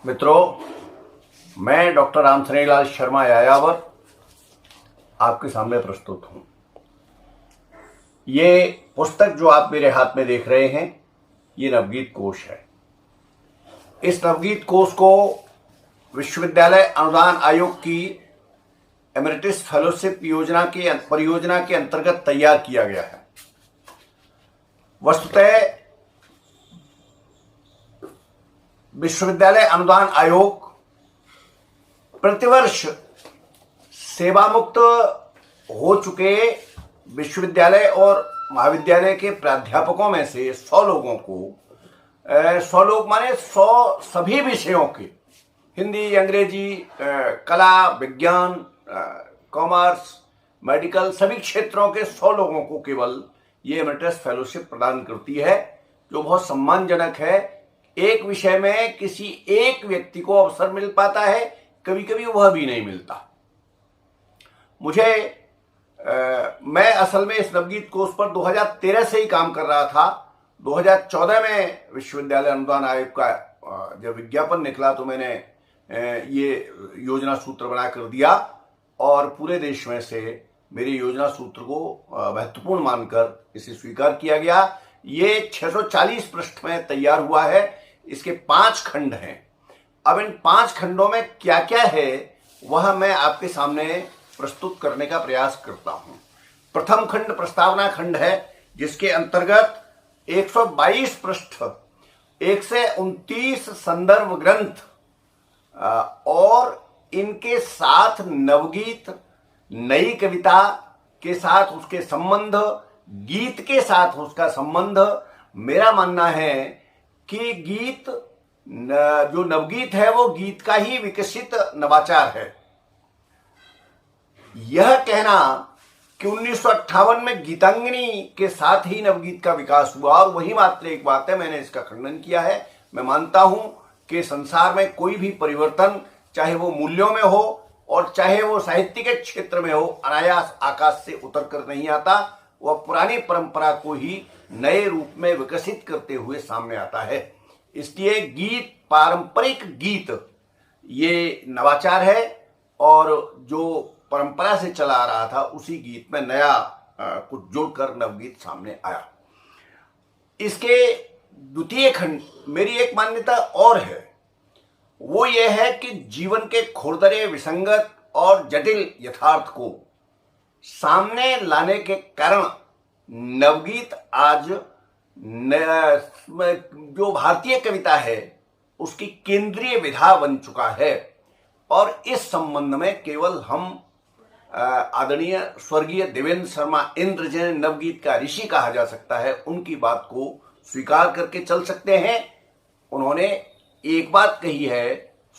मित्रों, मैं डॉक्टर रामशरीलाल शर्मा यायावर आपके सामने प्रस्तुत हूं। ये पुस्तक जो आप मेरे हाथ में देख रहे हैं, ये नवगीत कोश है। इस नवगीत कोश को विश्वविद्यालय अनुदान आयोग की एमेरिटस फेलोशिप परियोजना के अंतर्गत तैयार किया गया है। वस्तुतः विश्वविद्यालय अनुदान आयोग प्रतिवर्ष सेवा मुक्त हो चुके विश्वविद्यालय और महाविद्यालय के प्राध्यापकों में से 100 लोगों को 100 लोग माने 100 सभी विषयों के हिंदी, अंग्रेजी, कला, विज्ञान, कॉमर्स, मेडिकल, सभी क्षेत्रों के 100 लोगों को केवल ये एमेरिटस फेलोशिप प्रदान करती है, जो बहुत सम्मानजनक है। एक विषय में किसी एक व्यक्ति को अवसर मिल पाता है, कभी कभी वह भी नहीं मिलता। मैं असल में इस नवगीत कोश पर 2013 से ही काम कर रहा था। 2014 में विश्वविद्यालय अनुदान आयोग का जब विज्ञापन निकला तो मैंने ये योजना सूत्र बना कर दिया और पूरे देश में से मेरे योजना सूत्र को महत्वपूर्ण मानकर इसे स्वीकार किया गया। ये 640 पृष्ठ में तैयार हुआ है। इसके 5 खंड हैं। अब इन 5 खंडों में क्या क्या है वह मैं आपके सामने प्रस्तुत करने का प्रयास करता हूं। प्रथम खंड प्रस्तावना खंड है, जिसके अंतर्गत 122 पृष्ठ, 129 संदर्भ ग्रंथ और इनके साथ नवगीत, नई कविता के साथ उसके संबंध, गीत के साथ उसका संबंध। मेरा मानना है कि गीत जो नवगीत है वो गीत का ही विकसित नवाचार है। यह कहना कि 1958 में गीतांजलि के साथ ही नवगीत का विकास हुआ और वही मात्र एक बात है, मैंने इसका खंडन किया है। मैं मानता हूं कि संसार में कोई भी परिवर्तन, चाहे वो मूल्यों में हो और चाहे वो साहित्य के क्षेत्र में हो, अनायास आकाश से उतर कर नहीं आता। वह पुरानी परंपरा को ही नए रूप में विकसित करते हुए सामने आता है। इसलिए गीत, पारंपरिक गीत, ये नवाचार है और जो परंपरा से चला आ रहा था उसी गीत में नया कुछ जोड़कर नवगीत सामने आया। इसके द्वितीय खंड, मेरी एक मान्यता और है, वो ये है कि जीवन के खुरदरे, विसंगत और जटिल यथार्थ को सामने लाने के कारण नवगीत आज जो भारतीय कविता है उसकी केंद्रीय विधा बन चुका है। और इस संबंध में केवल हम आदरणीय स्वर्गीय देवेंद्र शर्मा इंद्र, जिन्हें नवगीत का ऋषि कहा जा सकता है, उनकी बात को स्वीकार करके चल सकते हैं। उन्होंने एक बात कही है,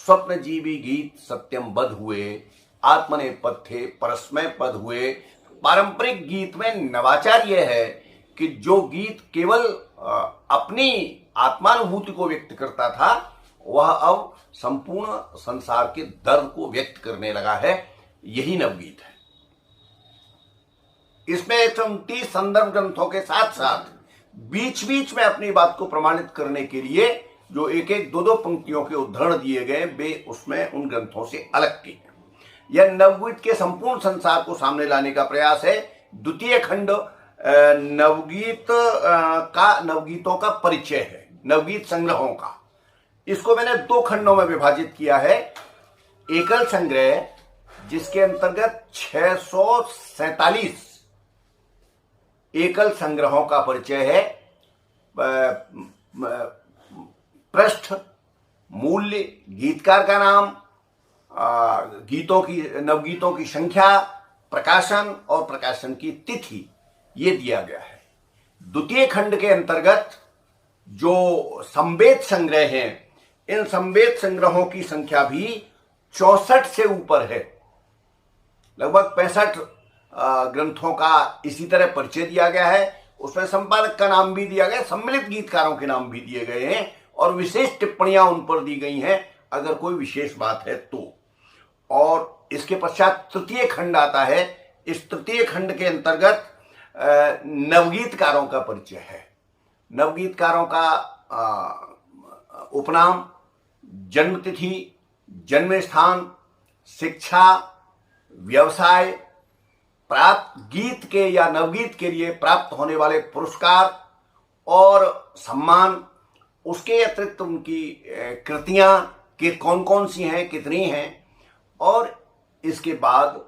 स्वप्न जीवी गीत सत्यम बध हुए, आत्मने पद थे परस्मय पद हुए। पारंपरिक गीत में नवाचार यह है कि जो गीत केवल अपनी आत्मानुभूति को व्यक्त करता था, वह अब संपूर्ण संसार के दर्द को व्यक्त करने लगा है। यही नवगीत है। इसमें 129 संदर्भ ग्रंथों के साथ साथ बीच बीच में अपनी बात को प्रमाणित करने के लिए जो एक एक दो पंक्तियों के उद्धरण दिए गए, वे उसमें उन ग्रंथों से अलग की। यह नवगीत के संपूर्ण संसार को सामने लाने का प्रयास है। द्वितीय खंड नवगीतों का परिचय है, नवगीत संग्रहों का। इसको मैंने 2 खंडों में विभाजित किया है। एकल संग्रह, जिसके अंतर्गत 647 एकल संग्रहों का परिचय है। पृष्ठ, मूल्य, गीतकार का नाम, नवगीतों की संख्या, प्रकाशन और प्रकाशन की तिथि, ये दिया गया है। द्वितीय खंड के अंतर्गत जो संवेद संग्रह हैं, इन संवेद संग्रहों की संख्या भी 64 से ऊपर है। लगभग 65 ग्रंथों का इसी तरह परिचय दिया गया है। उसमें संपादक का नाम भी दिया गया, सम्मिलित गीतकारों के नाम भी दिए गए हैं और विशेष टिप्पणियां उन पर दी गई हैं अगर कोई विशेष बात है तो। और इसके पश्चात तृतीय खंड आता है। इस तृतीय खंड के अंतर्गत नवगीतकारों का परिचय है। नवगीतकारों का उपनाम, जन्म तिथि, जन्म स्थान, शिक्षा, व्यवसाय, प्राप्त गीत के या नवगीत के लिए प्राप्त होने वाले पुरस्कार और सम्मान, उसके अतिरिक्त उनकी कृतियां कि कौन कौन सी हैं, कितनी हैं, और इसके बाद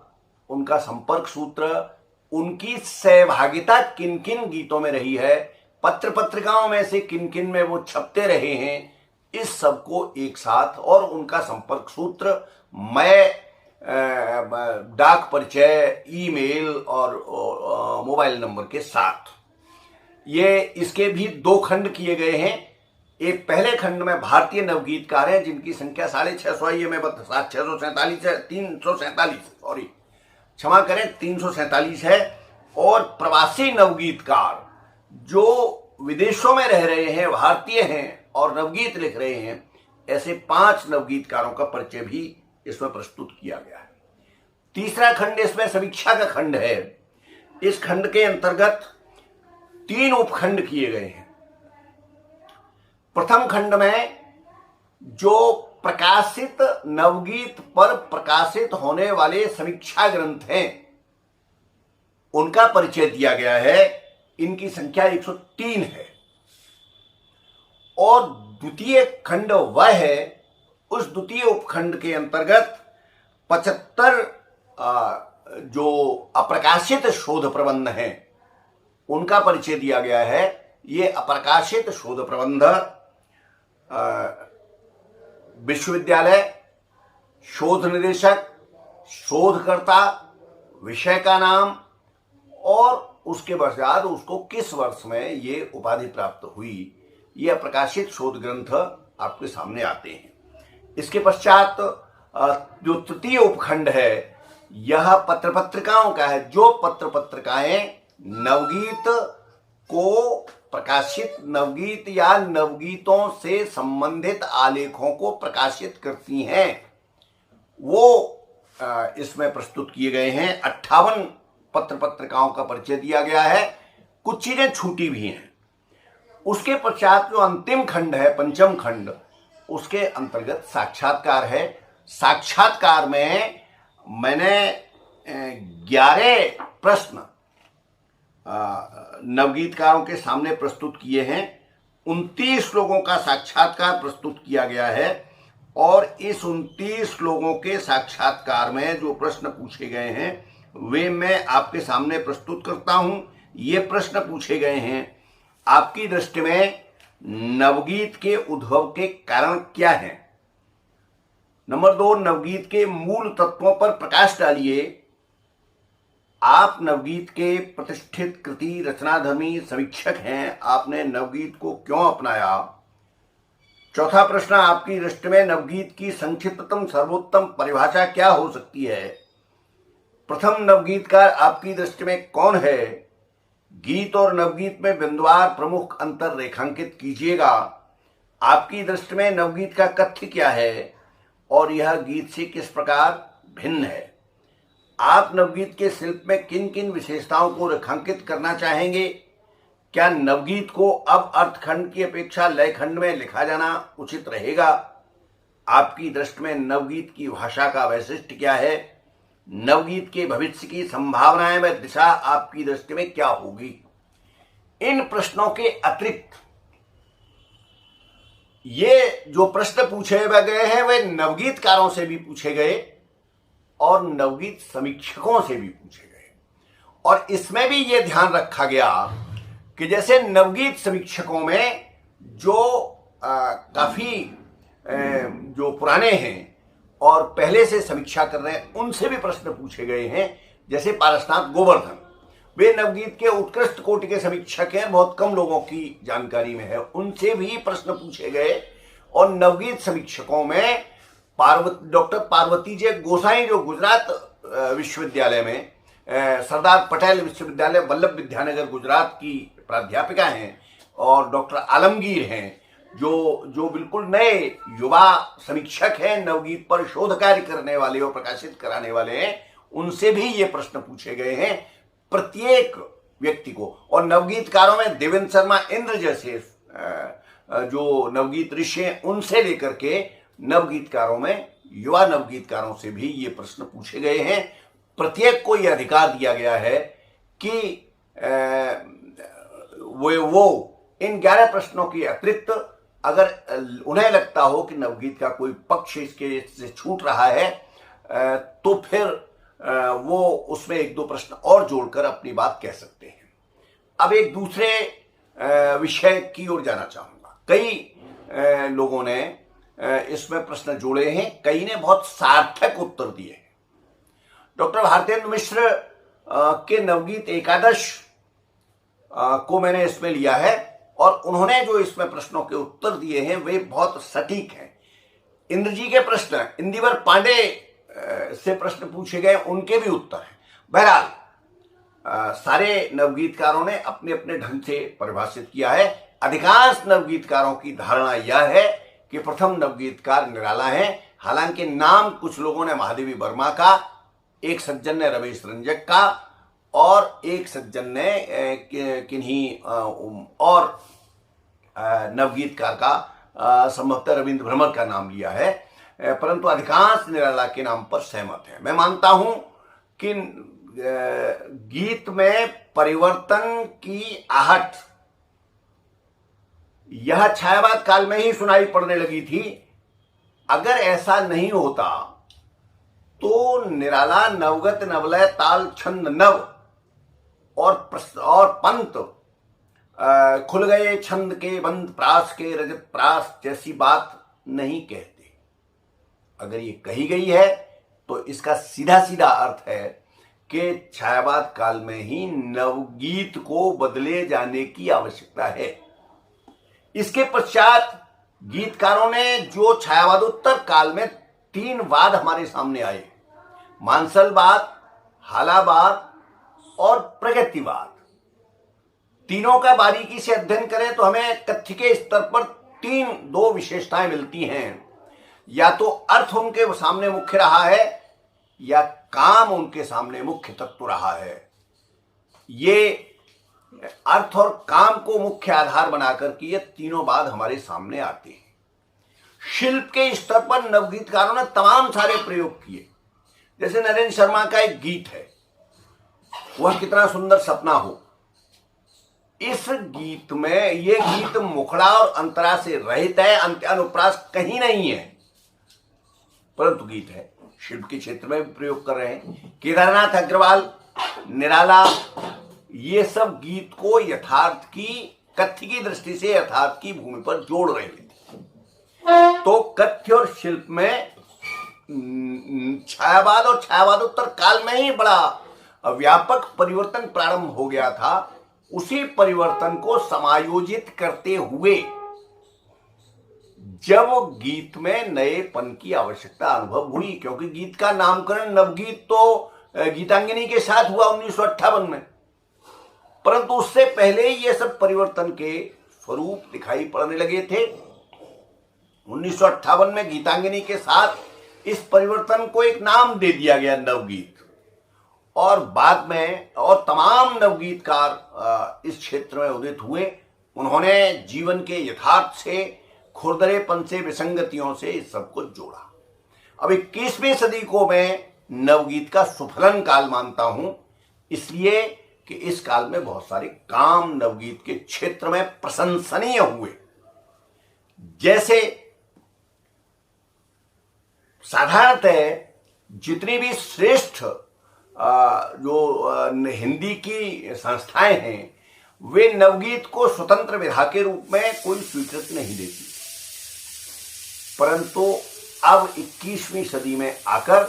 उनका संपर्क सूत्र, उनकी सहभागिता किन किन गीतों में रही है, पत्र पत्रिकाओं में से किन किन में वो छपते रहे हैं, इस सब को एक साथ, और उनका संपर्क सूत्र मैं डाक परिचय, ईमेल और मोबाइल नंबर के साथ। ये इसके भी 2 खंड किए गए हैं। एक पहले खंड में भारतीय नवगीतकार हैं जिनकी संख्या 650 है, ये मैं बता 647 है, 347 सॉरी क्षमा करें 347 है, और प्रवासी नवगीतकार जो विदेशों में रह रहे हैं, भारतीय हैं और नवगीत लिख रहे हैं, ऐसे 5 नवगीतकारों का परिचय भी इसमें प्रस्तुत किया गया है। तीसरा खंड इसमें समीक्षा का खंड है। इस खंड के अंतर्गत 3 उपखंड किए गए हैं। प्रथम खंड में जो प्रकाशित नवगीत पर प्रकाशित होने वाले समीक्षा ग्रंथ हैं उनका परिचय दिया गया है। इनकी संख्या 103 है। और द्वितीय खंड वह है, उस द्वितीय उपखंड के अंतर्गत 75 जो अप्रकाशित शोध प्रबंध हैं उनका परिचय दिया गया है। ये अप्रकाशित शोध प्रबंध विश्वविद्यालय, शोध निदेशक, शोधकर्ता, विषय का नाम और उसके पश्चात उसको किस वर्ष में ये उपाधि प्राप्त हुई, ये अप्रकाशित शोध ग्रंथ आपके सामने आते हैं। इसके पश्चात जो तृतीय उपखंड है यह पत्र पत्रिकाओं का है। जो पत्र पत्रिकाएं नवगीत को प्रकाशित, नवगीत या नवगीतों से संबंधित आलेखों को प्रकाशित करती हैं, वो इसमें प्रस्तुत किए गए हैं। 58 पत्र पत्रिकाओं का परिचय दिया गया है। कुछ चीजें छूटी भी हैं। उसके पश्चात जो अंतिम खंड है, पंचम खंड, उसके अंतर्गत साक्षात्कार है। साक्षात्कार में मैंने 11 प्रश्न नवगीतकारों के सामने प्रस्तुत किए हैं। 29 लोगों का साक्षात्कार प्रस्तुत किया गया है और इस 29 लोगों के साक्षात्कार में जो प्रश्न पूछे गए हैं वे मैं आपके सामने प्रस्तुत करता हूं। ये प्रश्न पूछे गए हैं, आपकी दृष्टि में नवगीत के उद्भव के कारण क्या हैं? नंबर 2, नवगीत के मूल तत्वों पर प्रकाश डालिए। आप नवगीत के प्रतिष्ठित कृति रचनाधर्मी समीक्षक हैं, आपने नवगीत को क्यों अपनाया? चौथा प्रश्न, आपकी दृष्टि में नवगीत की संक्षिप्ततम सर्वोत्तम परिभाषा क्या हो सकती है? प्रथम नवगीतकार आपकी दृष्टि में कौन है? गीत और नवगीत में बिंदुवार प्रमुख अंतर रेखांकित कीजिएगा। आपकी दृष्टि में नवगीत का कथ्य क्या है और यह गीत से किस प्रकार भिन्न है? आप नवगीत के शिल्प में किन किन विशेषताओं को रेखांकित करना चाहेंगे? क्या नवगीत को अब अर्थखंड की अपेक्षा लयखंड में लिखा जाना उचित रहेगा? आपकी दृष्टि में नवगीत की भाषा का वैशिष्ट्य क्या है? नवगीत के भविष्य की संभावनाएं व दिशा आपकी दृष्टि में क्या होगी? इन प्रश्नों के अतिरिक्त ये जो प्रश्न पूछे गए हैं वे नवगीतकारों से भी पूछे गए और नवगीत समीक्षकों से भी पूछे गए। और इसमें भी ये ध्यान रखा गया कि जैसे नवगीत समीक्षकों में जो काफी जो पुराने हैं और पहले से समीक्षा कर रहे हैं उनसे भी प्रश्न पूछे गए हैं। जैसे पारसनाथ गोवर्धन, वे नवगीत के उत्कृष्ट कोटि के समीक्षक हैं, बहुत कम लोगों की जानकारी में है, उनसे भी प्रश्न पूछे गए। और नवगीत समीक्षकों में डॉक्टर पार्वती जी गोसाई जो गुजरात विश्वविद्यालय में सरदार पटेल विश्वविद्यालय वल्लभ विद्यानगर गुजरात की प्राध्यापिका हैं, और डॉक्टर आलमगीर हैं जो बिल्कुल नए युवा समीक्षक हैं, नवगीत पर शोध कार्य करने वाले और प्रकाशित कराने वाले हैं, उनसे भी ये प्रश्न पूछे गए हैं प्रत्येक व्यक्ति को। और नवगीतकारों में देवेंद्र शर्मा इंद्र जैसे जो नवगीत ऋषि हैं उनसे लेकर के नवगीतकारों में, युवा नवगीतकारों से भी ये प्रश्न पूछे गए हैं। प्रत्येक को यह अधिकार दिया गया है कि वो इन 11 प्रश्नों के अतिरिक्त अगर उन्हें लगता हो कि नवगीत का कोई पक्ष इसके से छूट रहा है तो फिर वो उसमें 1-2 प्रश्न और जोड़कर अपनी बात कह सकते हैं। अब एक दूसरे विषय की ओर जाना चाहूंगा। कई लोगों ने इसमें प्रश्न जोड़े हैं, कई ने बहुत सार्थक उत्तर दिए हैं। डॉक्टर भारतेंदु मिश्र के नवगीत एकादश को मैंने इसमें लिया है और उन्होंने जो इसमें प्रश्नों के उत्तर दिए हैं वे बहुत सटीक हैं। इंद्र जी के प्रश्न, इंदिवर पांडे से प्रश्न पूछे गए, उनके भी उत्तर हैं। बहरहाल सारे नवगीतकारों ने अपने अपने ढंग से परिभाषित किया है। अधिकांश नवगीतकारों की धारणा यह है कि प्रथम नवगीतकार निराला है। हालांकि नाम कुछ लोगों ने महादेवी वर्मा का, एक सज्जन ने रमेश रंजक का और एक सज्जन ने किन्हीं और नवगीतकार का संभवतः रविंद्र भ्रमर का नाम लिया है, परंतु अधिकांश निराला के नाम पर सहमत है। मैं मानता हूं कि गीत में परिवर्तन की आहट यह छायावाद काल में ही सुनाई पड़ने लगी थी। अगर ऐसा नहीं होता तो निराला नवगत नवलय ताल छंद नव और पंत खुल गए छंद के बंद प्रास के रजत प्रास जैसी बात नहीं कहते। अगर ये कही गई है तो इसका सीधा सीधा अर्थ है कि छायावाद काल में ही नवगीत को बदले जाने की आवश्यकता है। इसके पश्चात गीतकारों ने जो छायावादोत्तर काल में 3 वाद हमारे सामने आए, मानसलवाद, हालावाद और प्रगतिवाद, तीनों का बारीकी से अध्ययन करें तो हमें कथ्य के स्तर पर 2 विशेषताएं मिलती हैं। या तो अर्थ उनके सामने मुख्य रहा है या काम उनके सामने मुख्य तत्व रहा है। ये अर्थ और काम को मुख्य आधार बनाकर के ये तीनों बात हमारे सामने आते हैं। शिल्प के स्तर पर नवगीतकारों ने तमाम सारे प्रयोग किए। जैसे नरेंद्र शर्मा का एक गीत है, वह कितना सुंदर सपना हो। इस गीत में, ये गीत मुखड़ा और अंतरा से रहित है, अंत्यानुप्रास कहीं नहीं है, परंतु गीत है। शिल्प के क्षेत्र में भी प्रयोग कर रहे हैं। केदारनाथ अग्रवाल, निराला, ये सब गीत को यथार्थ की, कथ्य की दृष्टि से यथार्थ की भूमि पर जोड़ रहे थे। तो कथ्य और शिल्प में छायावाद और छायावादोत्तर काल में ही बड़ा व्यापक परिवर्तन प्रारंभ हो गया था। उसी परिवर्तन को समायोजित करते हुए जब गीत में नएपन की आवश्यकता अनुभव हुई, क्योंकि गीत का नामकरण नवगीत तो गीतांगिनी के साथ हुआ 1958 में, परंतु उससे पहले ही ये सब परिवर्तन के स्वरूप दिखाई पड़ने लगे थे। 1958 में गीतांगिनी के साथ इस परिवर्तन को एक नाम दे दिया गया, नवगीत। और बाद में और तमाम नवगीतकार इस क्षेत्र में उदित हुए। उन्होंने जीवन के यथार्थ से, खुरदरेपन से, विसंगतियों से इस सबको जोड़ा। अब 21वीं सदी को मैं नवगीत का सुफलन काल मानता हूं, इसलिए कि इस काल में बहुत सारे काम नवगीत के क्षेत्र में प्रशंसनीय हुए। जैसे साधारणतः जितनी भी श्रेष्ठ जो हिंदी की संस्थाएं हैं, वे नवगीत को स्वतंत्र विधा के रूप में कोई स्वीकृति नहीं देती, परंतु अब 21वीं सदी में आकर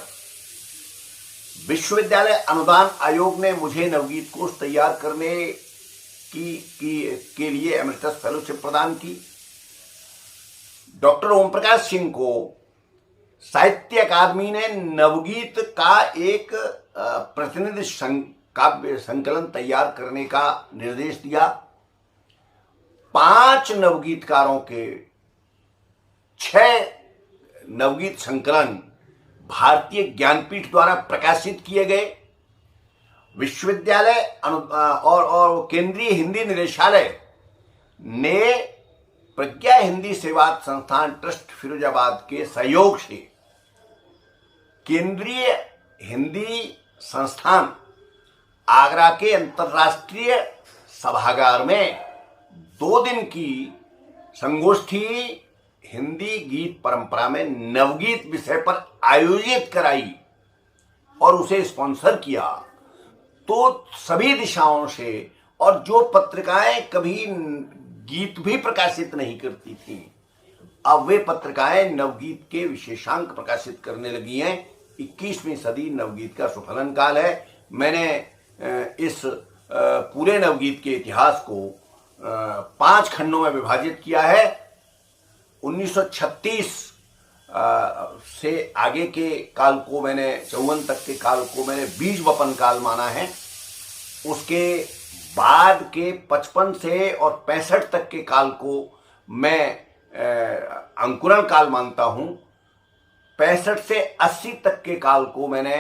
विश्वविद्यालय अनुदान आयोग ने मुझे नवगीत कोष तैयार करने के लिए एमेरिटस फेलोशिप प्रदान की। डॉक्टर ओम प्रकाश सिंह को साहित्य अकादमी ने नवगीत का एक प्रतिनिधि काव्य संकलन तैयार करने का निर्देश दिया। 5 नवगीतकारों के 6 नवगीत संकलन भारतीय ज्ञानपीठ द्वारा प्रकाशित किए गए। विश्वविद्यालय और केंद्रीय हिंदी निदेशालय ने प्रज्ञा हिंदी सेवा संस्थान ट्रस्ट फिरोजाबाद के सहयोग से केंद्रीय हिंदी संस्थान आगरा के अंतर्राष्ट्रीय सभागार में 2 दिन की संगोष्ठी हिंदी गीत परंपरा में नवगीत विषय पर आयोजित कराई और उसे स्पॉन्सर किया। तो सभी दिशाओं से, और जो पत्रिकाएं कभी गीत भी प्रकाशित नहीं करती थी, अब वे पत्रिकाएं नवगीत के विशेषांक प्रकाशित करने लगी हैं। 21वीं सदी नवगीत का सुफलन काल है। मैंने इस पूरे नवगीत के इतिहास को 5 खंडों में विभाजित किया है। 1936 से आगे के काल को मैंने 54 तक के काल को मैंने बीज वपन काल माना है। उसके बाद के 55 से और 65 तक के काल को मैं अंकुरण काल मानता हूं। 65 से 80 तक के काल को मैंने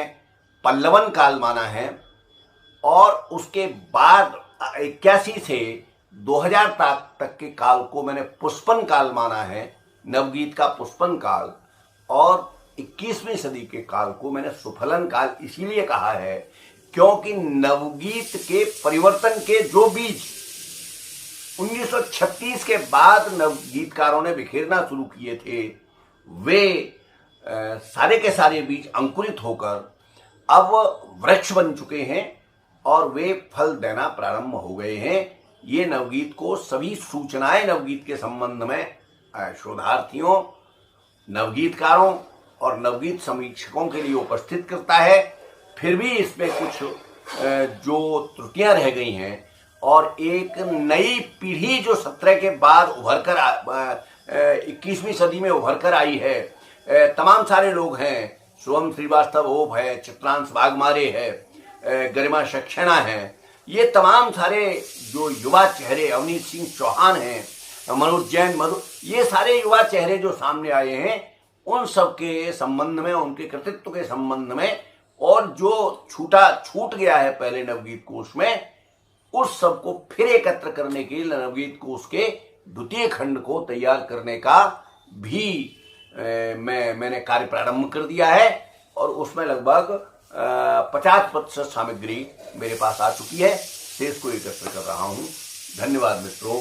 पल्लवन काल माना है और उसके बाद 81 से 2000 तक के काल को मैंने पुष्पन काल माना है, नवगीत का पुष्पन काल। और 21वीं सदी के काल को मैंने सुफलन काल इसीलिए कहा है क्योंकि नवगीत के परिवर्तन के जो बीज 1936 के बाद नवगीतकारों ने बिखेरना शुरू किए थे, वे सारे के सारे बीज अंकुरित होकर अब वृक्ष बन चुके हैं और वे फल देना प्रारंभ हो गए हैं। ये नवगीत को सभी सूचनाएं नवगीत के संबंध में शोधार्थियों, नवगीतकारों और नवगीत समीक्षकों के लिए उपस्थित करता है। फिर भी इसमें कुछ जो त्रुटियां रह गई हैं और एक नई पीढ़ी जो 17 के बाद उभर कर 21वीं सदी में उभर कर आई है, तमाम सारे लोग हैं। शुभम श्रीवास्तव ओप है, चित्रांश वाघमारे है, गरिमा सक्सेना है। ये तमाम सारे जो युवा चेहरे, अवनीत सिंह चौहान हैं, मनोज जैन, ये सारे युवा चेहरे जो सामने आए हैं, उन सब के संबंध में, उनके कृतित्व के संबंध में, और जो छूट गया है पहले नवगीत कोश में, उस सब को फिर एकत्र करने के लिए नवगीत कोश के द्वितीय खंड को तैयार करने का भी मैंने कार्य प्रारंभ कर दिया है और उसमें लगभग 50% सामग्री मेरे पास आ चुकी है। शेष को एकत्र कर रहा हूं। धन्यवाद मित्रों।